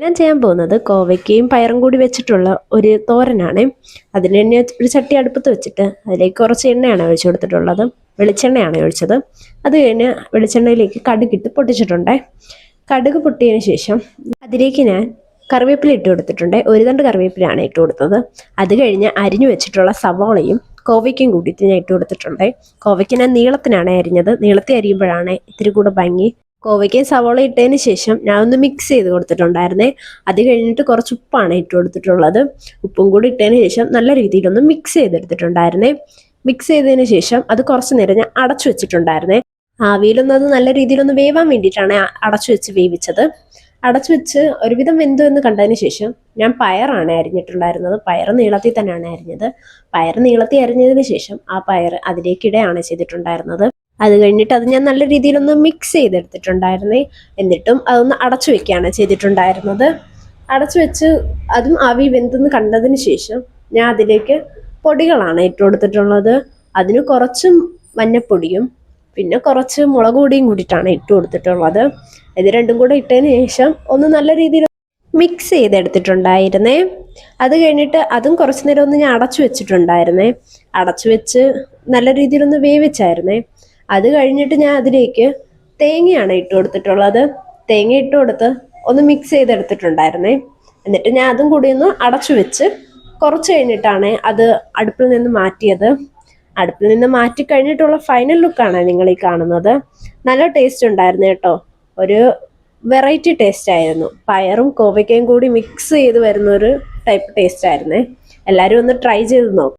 ഞാൻ ചെയ്യാൻ പോകുന്നത് കോവയ്ക്കയും പയറും കൂടി വെച്ചിട്ടുള്ള ഒരു തോരനാണ്. അതിന് തന്നെ ഒരു ചട്ടി അടുപ്പത്ത് വെച്ചിട്ട് അതിലേക്ക് കുറച്ച് എണ്ണയാണ് ഒഴിച്ചു കൊടുത്തിട്ടുള്ളത്. വെളിച്ചെണ്ണയാണ് ഒഴിച്ചത്. അത് കഴിഞ്ഞ് വെളിച്ചെണ്ണയിലേക്ക് കടുകിട്ട് പൊട്ടിച്ചിട്ടുണ്ട്. കടുക് പൊട്ടിയതിന് ശേഷം അതിലേക്ക് ഞാൻ കറിവേപ്പില ഇട്ട് കൊടുത്തിട്ടുണ്ട്. ഒരു തണ്ട് കറിവേപ്പിലാണ് ഇട്ട് കൊടുത്തത്. അത് കഴിഞ്ഞ് അരിഞ്ഞു വെച്ചിട്ടുള്ള സവാളയും കോവയ്ക്കും കൂടിയിട്ട് ഞാൻ ഇട്ട് കൊടുത്തിട്ടുണ്ട്. കോവയ്ക്ക് ഞാൻ നീളത്തിനാണ് അരിഞ്ഞത്. നീളത്തിൽ അരിയുമ്പോഴാണ് ഇത്തിരി കൂടെ ഭംഗി. കോവയ്ക്കയും സവോള ഇട്ടതിന് ശേഷം ഞാൻ ഒന്ന് മിക്സ് ചെയ്ത് കൊടുത്തിട്ടുണ്ടായിരുന്നേ. അത് കഴിഞ്ഞിട്ട് കുറച്ച് ഉപ്പാണ് ഇട്ട് കൊടുത്തിട്ടുള്ളത്. ഉപ്പും കൂടി ഇട്ടതിന് ശേഷം നല്ല രീതിയിലൊന്ന് മിക്സ് ചെയ്തെടുത്തിട്ടുണ്ടായിരുന്നേ. മിക്സ് ചെയ്തതിന് ശേഷം അത് കുറച്ച് നേരം ഞാൻ അടച്ചു വെച്ചിട്ടുണ്ടായിരുന്നേ. ആവിയിലൊന്നും അത് നല്ല രീതിയിലൊന്ന് വേവാൻ വേണ്ടിയിട്ടാണ് അടച്ചു വെച്ച് വേവിച്ചത്. അടച്ചു വെച്ച് ഒരുവിധം വെന്തു എന്ന് കണ്ടതിന് ശേഷം ഞാൻ പയറാണ് അരിഞ്ഞിട്ടുണ്ടായിരുന്നത്. പയർ നീളത്തിൽ തന്നെയാണ് അരിഞ്ഞത്. പയർ നീളത്തിൽ അരിഞ്ഞതിന് ശേഷം ആ പയർ അതിലേക്കിടെയാണ് ചെയ്തിട്ടുണ്ടായിരുന്നത്. അത് കഴിഞ്ഞിട്ട് അത് ഞാൻ നല്ല രീതിയിലൊന്ന് മിക്സ് ചെയ്തെടുത്തിട്ടുണ്ടായിരുന്നേ. എന്നിട്ടും അതൊന്ന് അടച്ചു വെക്കുകയാണ് ചെയ്തിട്ടുണ്ടായിരുന്നത്. അടച്ചു വെച്ച് അതും ആവി വെന്തെന്ന് കണ്ടതിന് ശേഷം ഞാൻ അതിലേക്ക് പൊടികളാണ് ഇട്ട് കൊടുത്തിട്ടുള്ളത്. അതിന് കുറച്ച് മഞ്ഞപ്പൊടിയും പിന്നെ കുറച്ച് മുളക് പൊടിയും കൂടിയിട്ടാണ് ഇട്ട് കൊടുത്തിട്ടുള്ളത്. ഇത് രണ്ടും കൂടെ ഇട്ടതിന് ശേഷം ഒന്ന് നല്ല രീതിയിൽ മിക്സ് ചെയ്തെടുത്തിട്ടുണ്ടായിരുന്നേ. അത് കഴിഞ്ഞിട്ട് അതും കുറച്ച് നേരം ഒന്ന് ഞാൻ അടച്ചു വെച്ചിട്ടുണ്ടായിരുന്നേ. അടച്ചു വെച്ച് നല്ല രീതിയിലൊന്ന് വേവിച്ചായിരുന്നേ. അത് കഴിഞ്ഞിട്ട് ഞാൻ അതിലേക്ക് തേങ്ങയാണ് ഇട്ട് കൊടുത്തിട്ടുള്ളത്. തേങ്ങ ഇട്ട് കൊടുത്ത് ഒന്ന് മിക്സ് ചെയ്തെടുത്തിട്ടുണ്ടായിരുന്നേ. എന്നിട്ട് ഞാൻ അതും കൂടി ഒന്ന് അടച്ചു വെച്ച് കുറച്ച് കഴിഞ്ഞിട്ടാണ് അത് അടുപ്പിൽ നിന്ന് മാറ്റിയത്. അടുപ്പിൽ നിന്ന് മാറ്റി കഴിഞ്ഞിട്ടുള്ള ഫൈനൽ ലുക്കാണ് നിങ്ങൾ ഈ കാണുന്നത്. നല്ല ടേസ്റ്റ് ഉണ്ടായിരുന്നു കേട്ടോ. ഒരു വെറൈറ്റി ടേസ്റ്റ് ആയിരുന്നു. പയറും കോവയ്ക്കയും കൂടി മിക്സ് ചെയ്ത് വരുന്ന ഒരു ടൈപ്പ് ടേസ്റ്റ് ആയിരുന്നേ. എല്ലാവരും ഒന്ന് ട്രൈ ചെയ്ത് നോക്കുക.